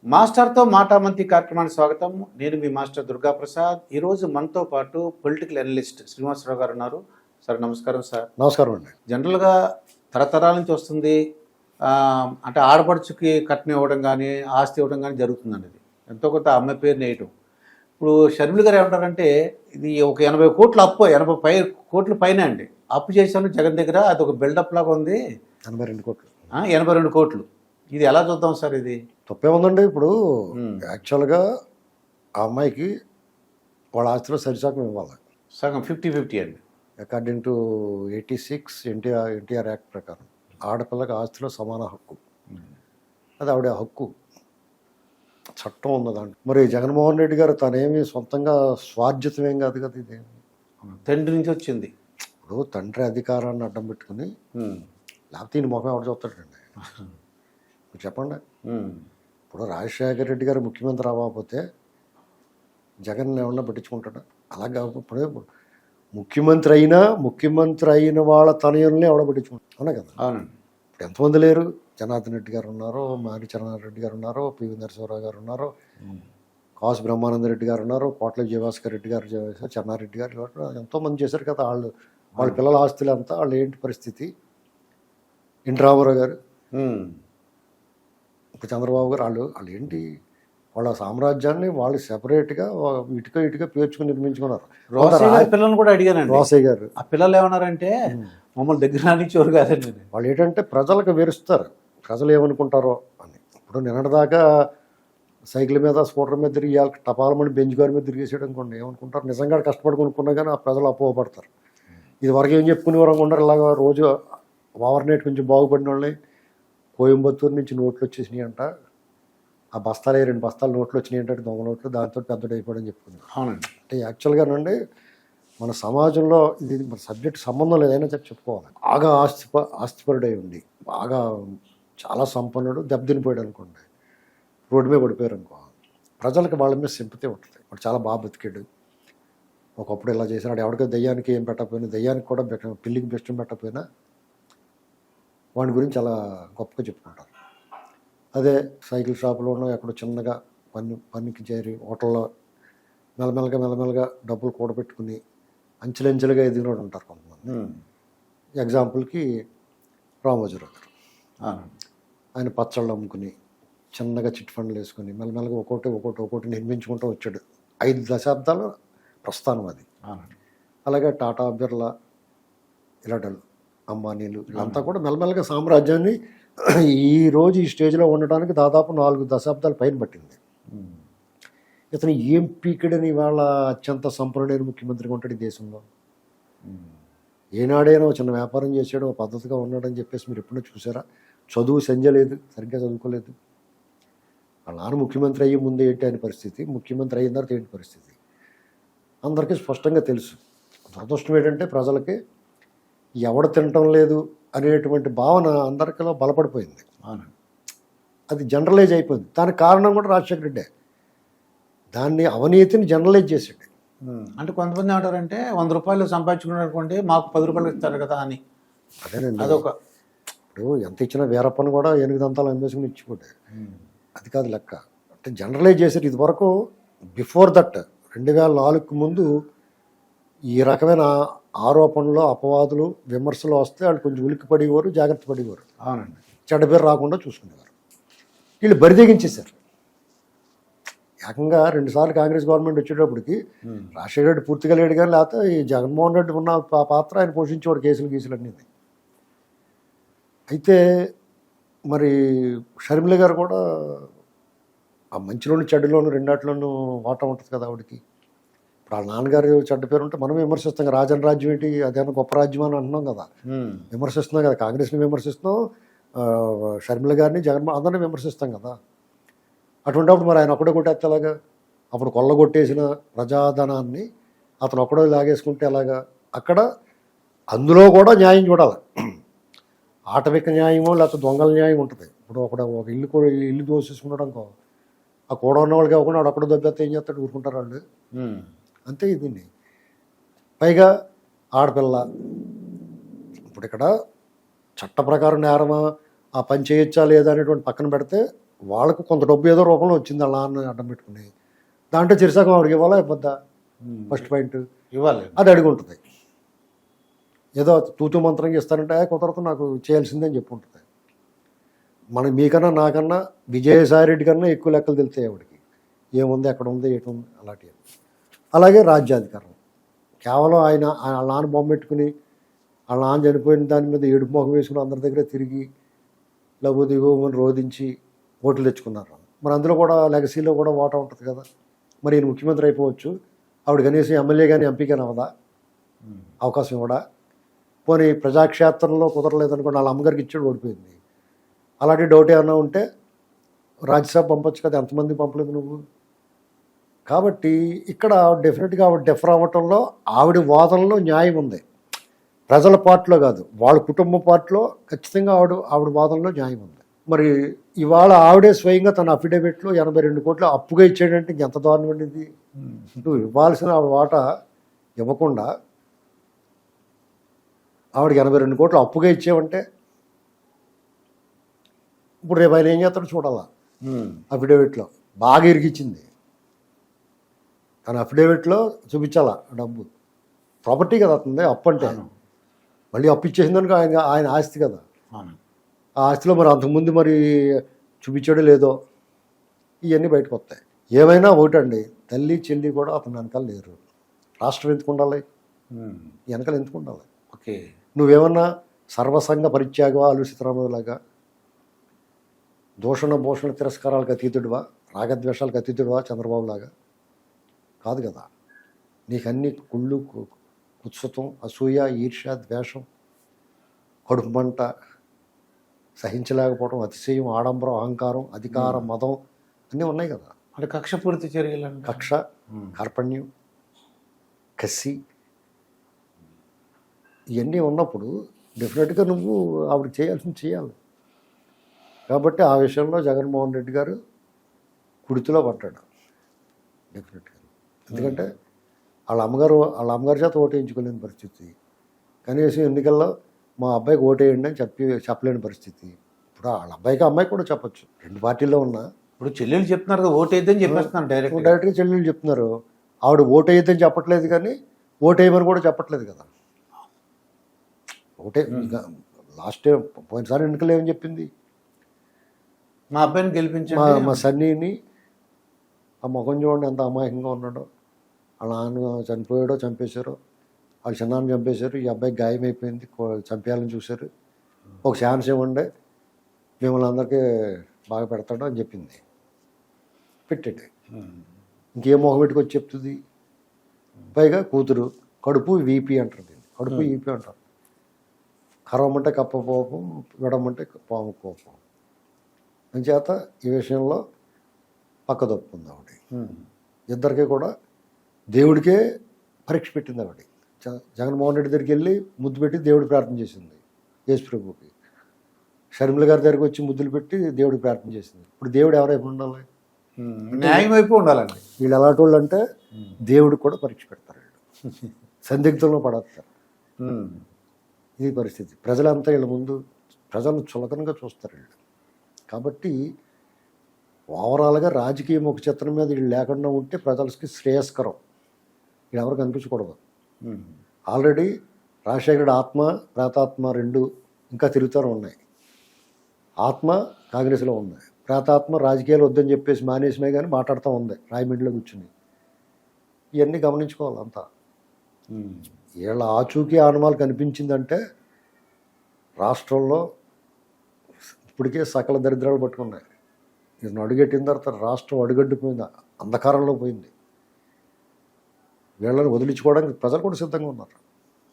మాస్టర్తో మాటామంతి కార్యక్రమానికి స్వాగతం. నేను మీ మాస్టర్ దుర్గాప్రసాద్. ఈరోజు మనతో పాటు పొలిటికల్ అనలిస్ట్ శ్రీనివాసరావు గారు ఉన్నారు. సార్ నమస్కారం. సార్ నమస్కారం అండి. జనరల్గా తరతరాల నుంచి వస్తుంది, అంటే ఆడపడుచుకి కట్నం ఇవ్వడం కానీ ఆస్తి ఇవ్వడం కానీ జరుగుతుందండి. ఇది ఎంతో కొంత అమ్మాయి పేరు నేయటం. ఇప్పుడు షర్మిల గారు ఏమంటారంటే ఇది ఒక 80 కోట్ల అప్పు, 80 కోట్ల పైన అండి అప్పు చేశాను జగన్ దగ్గర, అది ఒక బిల్డప్ లాగా ఉంది. 82 కోట్లు. 82 కోట్లు. ఇది ఎలా చూద్దాం సార్? ఇది తప్పే ఉందండి. ఇప్పుడు యాక్చువల్గా ఆ అమ్మాయికి వాళ్ళ ఆస్తిలో సరిసగం ఇవ్వాలి. సగం 50-50 అండి. అకార్డింగ్ టు 86 ఎన్టీఆర్ యాక్ట్ ప్రకారం ఆడపిల్లకి ఆస్తిలో సమాన హక్కు. అది ఆవిడ హక్కు, చట్టం ఉంది దాంట్లో. మరి జగన్మోహన్ రెడ్డి గారు తనేమి సొంతంగా స్వార్జితమేం కాదు కదా, ఇది తండ్రి నుంచి వచ్చింది. ఇప్పుడు తండ్రి అధికారాన్ని అడ్డం పెట్టుకుని లేకపోతే ఈయన ముఖం ఎవరు చూస్తాడండి? మీరు చెప్పండి. ఇప్పుడు రాజశేఖర రెడ్డి గారు ముఖ్యమంత్రి అవ్వకపోతే జగన్ ఏమన్నా పట్టించుకుంటాడా? అలాగా ఇప్పుడు ముఖ్యమంత్రి అయిన వాళ్ళ తనయుల్ని ఎవడ పట్టించుకుంటాడు? అవునా కదా? అవునండి. ఇప్పుడు ఎంతమంది లేరు? జనార్దన్ రెడ్డి గారు ఉన్నారు, మారి చరణారెడ్డి గారు ఉన్నారు, పివి నరసింహరావు గారు ఉన్నారు, కాసు బ్రహ్మానంద రెడ్డి గారు ఉన్నారు, కోట్ల విజయభాస్కర్ రెడ్డి గారు, చెన్నారెడ్డి గారు, ఎంతోమంది చేశారు కదా. వాళ్ళ పిల్లల ఆస్తులు అంతా వాళ్ళు ఏంటి పరిస్థితి? ఎన్టీ రామారావు గారు, ఇప్పుడు చంద్రబాబు గారు, వాళ్ళు ఏంటి? వాళ్ళ సామ్రాజ్యాన్ని వాళ్ళు సెపరేట్గా ఇటుక పేర్చుకుని నిర్మించుకున్నారు. పిల్లలు కూడా అడిగానండి. రోసయ్య గారు ఆ పిల్లలు ఏమన్నారంటే మమ్మల్ని దగ్గర రానిచ్చేవారు కాదండి. వాళ్ళు ఏంటంటే ప్రజలకు విరుస్తారు, ప్రజలు ఏమనుకుంటారో అని. ఇప్పుడు నిన్నటిదాకా సైకిల్ మీద స్కూటర్ మీద తిరిగి టపాలమని బెంచ్ గారి మీద తిరిగేసాడు అనుకోండి, ఏమనుకుంటారు? నిజంగా కష్టపడి కొనుక్కున్నా కానీ ఆ ప్రజలు అపోహపడతారు. ఇది వరకు ఏం చెప్పుకునేవారు అనుకుంటారు? ఇలాగా రోజు ఓవర్నైట్ కొంచెం బాగుపడిన వాళ్ళని కోయంబత్తూరు నుంచి నోట్లు వచ్చేసినాయి అంట, ఆ బస్తాలే 2 బస్తాలు నోట్లు వచ్చినాయి అంటే దొంగ నోట్లు, దాంతో పెద్దడు అయిపోవడం చెప్పుకున్నాను. అవునండి. అంటే యాక్చువల్గానండి మన సమాజంలో ఇది మన సబ్జెక్ట్ సంబంధం లేదైనా చెప్పుకోవాలి. బాగా ఆస్తిపరుడై ఉంది, బాగా చాలా సంపన్నుడు, దెబ్బతినిపోయాడు అనుకోండి, రోడ్డు మీద పడిపోయారు అనుకో, ప్రజలకు వాళ్ళ మీద సింపతి ఉంటుంది. వాడు చాలా బాగా బతికాడు, ఒకప్పుడు ఇలా చేసినాడు, ఎవరికో దయ్యానికి ఏం పెట్టకపోయినా, దయ్యానికి కూడా పిల్లికి బెస్టం పెట్టకపోయినా వాడి గురించి చాలా గొప్పగా చెప్పుకుంటారు. అదే సైకిల్ షాపులోనో ఎక్కడో చిన్నగా పనికి చేరి హోటల్లో మెల్లమెల్లగా డబ్బులు కూడబెట్టుకుని అంచెలంచెలుగా ఎదిగినోడు ఉంటారు కొంతమంది. ఎగ్జాంపుల్కి రామోజీరావు గారు, ఆయన పచ్చళ్ళు అమ్ముకుని చిన్నగా చిట్ ఫండ్లు వేసుకుని మెల్లమెల్లగా ఒక్కొక్కటి నిర్మించుకుంటూ వచ్చాడు. 5 దశాబ్దాల ప్రస్థానం అది. అలాగే టాటా, బిర్లా, ఇలాంటి అంబానీలు వీళ్ళంతా కూడా మెల్లమెల్లగా సామ్రాజ్యాన్ని ఈరోజు ఈ స్టేజ్లో ఉండడానికి దాదాపు 4 దశాబ్దాల పైన పట్టింది. ఇతను ఏం పీకిడని వాళ్ళ అత్యంత సంపన్నుడైన ముఖ్యమంత్రిగా ఉంటాడు ఈ దేశంలో. ఏనాడైనా చిన్న వ్యాపారం చేసాడు, పద్ధతిగా ఉన్నాడని చెప్పేసి మీరు ఎప్పుడూ చూసారా? చదువు సంజలేదు, సరిగ్గా చదువుకోలేదు. వాళ్ళ నాన్న ముఖ్యమంత్రి అయ్యే ముందు ఏంటి ఆయన పరిస్థితి, ముఖ్యమంత్రి అయిన తర్వాత ఏంటి పరిస్థితి అందరికీ స్పష్టంగా తెలుసు. దురదృష్టం ఏంటంటే ప్రజలకి ఎవడు తినటం లేదు అనేటువంటి భావన అందరికీలో బలపడిపోయింది. అది జనరలైజ్ అయిపోయింది. దానికి కారణం కూడా రాజశేఖర రెడ్డే. దాన్ని అవినీతిని జనరలైజ్ చేసాడు. అంటే కొంతమంది ఏమంటారంటే 100 రూపాయలు సంపాదించుకున్నాడు అనుకోండి, మాకు 10 రూపాయలు ఇస్తారు కదా అని. అదేనండి. అదొక ఇప్పుడు ఎంత ఇచ్చినా వీరప్పని కూడా 8 దంతాలు అమ్మేసుకుని ఇచ్చిపోతాయి. అది కాదు లెక్క. అంటే జనరలైజ్ చేసారు. ఇది వరకు బిఫోర్ దట్ 2004కు ముందు ఈ రకమైన ఆరోపణలు, అపవాదులు, విమర్శలు వస్తే వాళ్ళు కొంచెం ఉలిక్కి పడేవారు, జాగ్రత్త పడేవారు. అవునండి. చెడ్డ పేరు రాకుండా చూసుకునేవారు. వీళ్ళు బరిదెగించేశారు. ఏకంగా 2 సార్లు కాంగ్రెస్ గవర్నమెంట్ వచ్చేటప్పటికి రాజశేఖర రెడ్డి పూర్తిగా లేడు కానీ, లేకపోతే ఈ జగన్మోహన్ రెడ్డి ఉన్న పాత్ర ఆయన పోషించేవాడు, గీసులు అన్నీ. అయితే మరి షర్మిల గారు కూడా ఆ మంచిలోని చెడ్డలోను రెండాట్లోనూ వాటా ఉంటుంది కదా ఆవిడకి. ఇప్పుడు వాళ్ళ నాన్నగారు చెడ్డ పేరు ఉంటే మనం విమర్శిస్తాం కదా, రాజన్ రాజ్యం ఏంటి అదేమన్నా గొప్ప రాజ్యం అని అంటున్నాం కదా, విమర్శిస్తున్నాం కదా. కాంగ్రెస్ని విమర్శిస్తున్నాం, షర్మిల గారిని, జగన్మోహన్ అందరినీ విమర్శిస్తాం కదా. అటువంటిప్పుడు మరి ఆయన ఒక్కడే కొట్టేస్తే ఎలాగా? అప్పుడు కొల్లగొట్టేసిన ప్రజాధనాన్ని అతను ఒక్కడో లాగేసుకుంటే ఎలాగా? అక్కడ అందులో కూడా న్యాయం చూడాలి. ఆటవిక న్యాయమో లేకపోతే దొంగల న్యాయం ఉంటుంది. ఇప్పుడు ఒక ఇల్లు దోసేసుకున్నాడు అనుకో, ఆ కూడా ఉన్న వాళ్ళకి కాకుండా వాడు అక్కడ దెబ్బతే ఏం చేస్తాడు? ఊరుకుంటారు వాళ్ళు. అంతే ఇది. పైగా ఆడపిల్ల. ఇప్పుడు ఇక్కడ చట్ట ప్రకారం నేరమా, ఆ పని చేయొచ్చా లేదా అనేటువంటి పక్కన పెడితే వాళ్ళకు కొంత డబ్బు ఏదో రూపంలో వచ్చింది అలా అని అడ్డం పెట్టుకుని దాంట్లో చిరుసగం ఆవిడకి ఇవ్వాలా ఇవ్వద్దా? ఫస్ట్ పాయింట్ ఇవ్వాలి. అది అడిగి ఉంటుంది. ఏదో తూతూ మంత్రంగా ఇస్తానంటే కుదరదు నాకు చేయాల్సిందని చెప్పి ఉంటుంది. మీకన్నా నాకన్నా విజయసాయి రెడ్డి కన్నా ఎక్కువ లెక్కలు తెలుస్తాయి ఆవిడకి, ఏముంది ఎక్కడ ఉంది ఏటి ఉంది అలాంటివి. అలాగే రాజ్యాధికారం కేవలం ఆయన వాళ్ళ నాన్న బొమ్మ పెట్టుకుని వాళ్ళ నాన్న చనిపోయిన దాని మీద ఏడుపు మొహం వేసుకుని అందరి దగ్గర తిరిగి లఘు దిగువని రోధించి ఓట్లు తెచ్చుకున్నారు. మరి అందులో కూడా లెగసీలో కూడా ఓటా ఉంటుంది కదా. మరి ఈయన ముఖ్యమంత్రి అయిపోవచ్చు, ఆవిడ కనీసం ఎమ్మెల్యే కానీ ఎంపీ కానీ అవ్వదా? అవకాశం ఇవ్వడా? పోనీ ప్రజాక్షేత్రంలో కుదరలేదనుకోండి, వాళ్ళ అమ్మగారికి ఇచ్చాడు, ఓడిపోయింది. అలాంటి డౌట్ ఏమన్నా ఉంటే రాజ్యసభ పంపొచ్చు కదా, ఎంతమంది పంపలేదు నువ్వు? కాబట్టి ఇక్కడ డెఫినెట్గా ఆవిడ డెఫర్ అవ్వటంలో ఆవిడ వాదనలో న్యాయం ఉంది. ప్రజల పార్టీలో కాదు, వాళ్ళ కుటుంబ పార్టీలో ఖచ్చితంగా ఆవిడ వాదనలో న్యాయం ఉంది. మరి ఇవాళ ఆవిడే స్వయంగా తన అఫిడవిట్లో 82 కోట్లు అప్పుగా ఇచ్చాడంటే ఇంకెంత దారుణం ఉండేది. నువ్వు ఇవ్వాల్సిన ఆవిడ వాటా ఇవ్వకుండా ఆవిడకి 82 కోట్లు అప్పుగా ఇచ్చేవంటే ఇప్పుడు రేపు ఆయన ఏం చేస్తాడో చూడాలా. అఫిడవిట్లో బాగా ఇరికిచ్చింది, తన అఫిడవిట్లో చూపించాలా డబ్బు. ప్రాపర్టీ కదా అతనిది, అప్పు అంటే మళ్ళీ అప్పు ఇచ్చేసిందనుకో ఆయన ఆస్తి కదా. ఆ ఆస్తిలో మరి అంతకుముందు మరి చూపించాడో లేదో ఇవన్నీ బయటకు వస్తాయి. ఏమైనా ఒకటండి, తల్లి చెల్లి కూడా అతని వెనకాల లేరు. రాష్ట్రం ఎందుకు ఉండాలి, వెనకాల ఎందుకు ఉండాలి? ఓకే, నువ్వేమన్నా సర్వసంగ పరిత్యాగవా ఆలోచితరామలాగా, దూషణ భూషణ తిరస్కారాలకు అతీతుడివా, రాగద్వేషాలకు అతీతుడివా చంద్రబాబు లాగా? కాదు కదా. నీకన్నీ కుళ్ళు, కుత్సుతం, అసూయ, ఈర్ష్య, ద్వేషం, కడుపు మంట, సహించలేకపోవడం, అతిశయం, ఆడంబరం, అహంకారం, అధికారం, మదం అన్నీ ఉన్నాయి కదా. అంటే కక్షపూరిత చర్యలు, కక్ష, కార్పణ్యం, కసి ఇవన్నీ ఉన్నప్పుడు డెఫినెట్గా నువ్వు ఆవిడ చేయాల్సింది చేయాలి. కాబట్టి ఆ విషయంలో జగన్మోహన్ రెడ్డి గారు కుడితిలో పడ్డాడు డెఫినెట్గా. ఎందుకంటే వాళ్ళ అమ్మగారి చేత ఓటేయించుకోలేని పరిస్థితి, కనీసం ఎన్నికల్లో మా అబ్బాయికి ఓటేయండి అని చెప్పలేని పరిస్థితి. ఇప్పుడు వాళ్ళ అబ్బాయికి అమ్మాయికి కూడా చెప్పచ్చు, రెండు పార్టీల్లో ఉన్నా. ఇప్పుడు చెల్లెలు చెప్తున్నారు కదా ఓటేద్దని చెప్పేస్తున్నారు, డైరెక్ట్గా చెల్లెలు చెప్తున్నారు. ఆవిడ ఓటేయద్దని చెప్పట్లేదు కానీ ఓటేయమని కూడా చెప్పట్లేదు కదా. ఒకటే లాస్ట్ టైం పోయినసారి ఎన్నికలు ఏమని చెప్పింది, మా అబ్బాయిని గెలిపించండి, మా సన్నీని ఆ ముఖం చూడండి ఎంత అమాయకంగా ఉన్నాడో, వాళ్ళ నాన్న చనిపోయాడో చంపేశారో, వాళ్ళ చిన్నాన్ని చంపేశారు, ఈ అబ్బాయికి గాయం అయిపోయింది, చంపేయాలని చూశారు, ఒక ఛాన్స్ ఇవ్వండి మిమ్మల్ని అందరికీ బాగా పెడతాడు అని చెప్పింది. పెట్టాడు, ఇంకేం మొహం పెట్టుకొచ్చి చెప్తుంది. పైగా కూతురు కడుపు వీపీ అంటారు, దీన్ని కడుపు వీపీ అంటారు. కరవమంటే కప్ప కోపం, విడమంటే పాము కోపం. అంచేత ఈ విషయంలో పక్కదొప్పుకుంది ఆవిడ. ఇద్దరికీ కూడా దేవుడికే పరీక్ష పెట్టింది ఆవిడ. జగన్మోహన్ రెడ్డి దగ్గరికి వెళ్ళి ముద్దు పెట్టి దేవుడు ప్రార్థన చేసింది యేసు ప్రభుకి. షర్మిల గారి దగ్గరికి వచ్చి ముద్దులు పెట్టి దేవుడికి ప్రార్థన చేసింది. ఇప్పుడు దేవుడు ఎవరైపు ఉండాలి, న్యాయం వైపు ఉండాలండి. వీళ్ళు ఎలాంటి వాళ్ళు అంటే దేవుడికి కూడా పరీక్ష పెడతారు, వీళ్ళు సందిగ్ధంలో పడతారు. ఇది పరిస్థితి. ప్రజలంతా వీళ్ళ ముందు ప్రజలను చులకనగా చూస్తారు వీళ్ళు. కాబట్టి ఓవరాల్గా రాజకీయం ఒక చిత్రం మీద వీళ్ళు లేకుండా ఉంటే ప్రజలకి శ్రేయస్కరం. వీళ్ళు ఎవరు కనిపించకూడదు. ఆల్రెడీ రాజశేఖరుడు ఆత్మ ప్రేతాత్మ రెండు ఇంకా తిరుగుతూనే ఉన్నాయి. ఆత్మ కాంగ్రెస్లో ఉంది, ప్రేతాత్మ రాజకీయాలు వద్దని చెప్పేసి మానేసినాయి కానీ మాట్లాడుతూ ఉంది రాయమండ్రిలో కూర్చుని. ఇవన్నీ గమనించుకోవాలి అంతా. వీళ్ళ ఆచూకీ ఆనమాలు కనిపించిందంటే రాష్ట్రంలో ఇప్పటికే సకల దరిద్రాలు పట్టుకున్నాయి. ఇది అడుగెట్టిన తర్వాత రాష్ట్రం అడుగడ్డిపోయింది, అంధకారంలో పోయింది. వీళ్ళని వదిలించుకోవడానికి ప్రజలు కూడా సిద్ధంగా ఉన్నారు.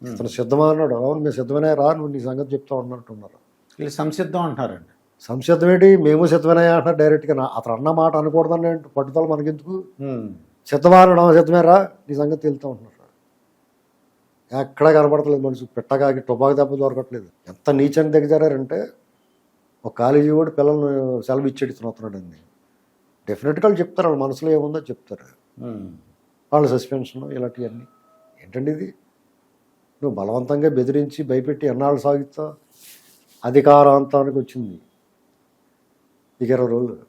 అతను సిద్ధమా అన్నాడు, అవును మేము సిద్ధమనే రా, నువ్వు నీ సంగతి చెప్తా ఉన్నట్టున్నారు. వీళ్ళు సంసిద్ధం అంటారండి. సంసిద్ధం ఏంటి, మేము సిద్ధమనే అంటున్నారు డైరెక్ట్గా. అతను అన్న మాట అనకూడదని పట్టుదల మనకెందుకు, సిద్ధమా అనడం, సిద్ధమే రా నీ సంగతి తెలుస్తూ ఉంటున్నారు. ఎక్కడా కనపడతలేదు మనిషి, పెట్టగాకి టుబాకు దెబ్బ దొరకట్లేదు. ఎంత నీచని దిగజారంటే ఒక కాలేజీ కూడా పిల్లల్ని సెలవు ఇచ్చేది అవుతున్నాడండి. డెఫినెట్గా వాళ్ళు చెప్తారు, వాళ్ళ మనసులో ఏముందో చెప్తారు. వాళ్ళ సస్పెన్షన్ ఇలాంటివన్నీ ఏంటండి ఇది. నువ్వు బలవంతంగా బెదిరించి భయపెట్టి ఎన్నాళ్ళు సాగిస్తా, అధికారాంతానికి వచ్చింది ఇక 20 రోజులు.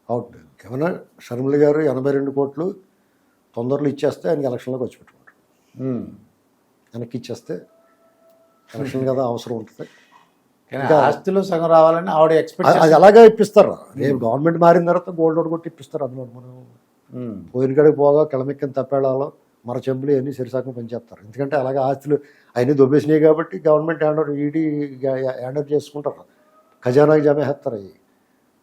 అవుట్ ఏమన్నా షర్మిల గారు 82 కోట్లు తొందరలో ఇచ్చేస్తే ఆయనకి ఎలక్షన్లోకి వచ్చి పెట్టుకుంటారు. ఉమ్. వెనక్కి ఇచ్చేస్తే ఎలక్షన్ కదా అవసరం ఉంటుంది. కానీ ఆస్తిలో సగం రావాలని ఆవిడ ఎక్స్పెక్ట్ అది అలాగే ఇప్పిస్తారు. రేపు గవర్నమెంట్ మారిన తర్వాత గోల్డ్ లోన్ కొట్టి ఇప్పిస్తారు. అందులో మనం పోయిన కాడికి పోగా కిళమెక్కిన తప్పేళాలో మర చెంపులు ఇవన్నీ సిరిసాకం పనిచేస్తారు. ఎందుకంటే అలాగే ఆస్తులు అవన్నీ దొబ్బేసినాయి కాబట్టి గవర్నమెంట్ ఈడీ హ్యాండ్ చేసుకుంటారు, ఖజానాకి జమ చేస్తారు. అవి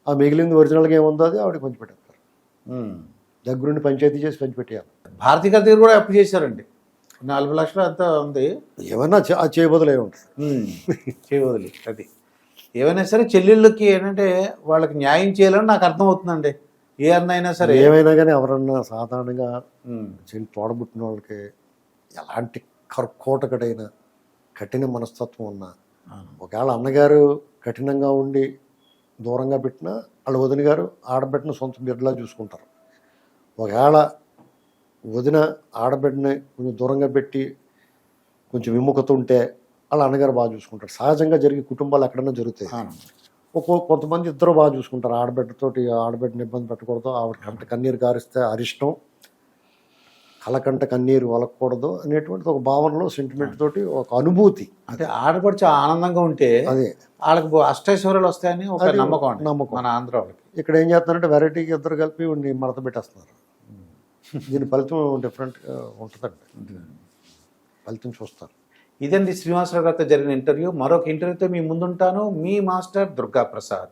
ఆ మిగిలింది ఒరిజినల్గా ఏముందో అది ఆవిడకి పంచిపెట్టేస్తారు. దగ్గరుండి పంచాయతీ చేసి పంచిపెట్టేయాలి. భారతీ గారి దగ్గర కూడా అప్పు చేశారండి, 4 లక్షలు అంతా ఉంది. ఏమన్నా అది చేయబోదులే ఉంటుంది. చేయవదిలి అది ఏమైనా సరే చెల్లెళ్ళకి ఏంటంటే వాళ్ళకి న్యాయం చేయాలని నాకు అర్థమవుతుందండి. ఏ అన్న అయినా సరే ఏమైనా కానీ ఎవరన్నా సాధారణంగా తోడబుట్టిన వాళ్ళకి ఎలాంటి కర్కోటకడైన కఠిన మనస్తత్వం ఉన్నా, ఒకవేళ అన్నగారు కఠినంగా ఉండి దూరంగా పెట్టినా వాళ్ళ వదిన గారు ఆడబిడ్డను సొంత బిడ్డలా చూసుకుంటారు. ఒకవేళ వదిన ఆడబిడ్డని కొంచెం దూరంగా పెట్టి కొంచెం విముఖత ఉంటే వాళ్ళ అన్నగారు బాగా చూసుకుంటారు. సహజంగా జరిగే కుటుంబాలు ఎక్కడైనా జరుగుతాయి. కొంతమంది ఇద్దరు బాగా చూసుకుంటారు. ఆడబిడ్డతోటి ఆడబిడ్డని ఇబ్బంది పెట్టకూడదు, ఆవిడ కంట కన్నీరు కారిస్తే అరిష్టం, కలకంట కన్నీరు వలకూడదు అనేటువంటి ఒక భావనలో సెంటిమెంట్ తోటి ఒక అనుభూతి. అంటే ఆడపడిచి ఆనందంగా ఉంటే అదే వాళ్ళకి అష్టైశ్వర్యాలు వస్తాయని ఒక నమ్మకం అండి. నమ్మకం. మన ఆంధ్ర వాళ్ళకి ఇక్కడ ఏం చేస్తున్నారంటే వెరైటీకి ఇద్దరు కలిపి మడత పెట్టేస్తున్నారు. దీని ఫలితం డిఫరెంట్గా ఉంటుందండి. ఫలితం చూస్తారు. ఇదండి శ్రీనివాసరావు గారితో జరిగిన ఇంటర్వ్యూ. మరొక ఇంటర్వ్యూతో మీ ముందుంటాను. మీ మాస్టర్ దుర్గా ప్రసాద్.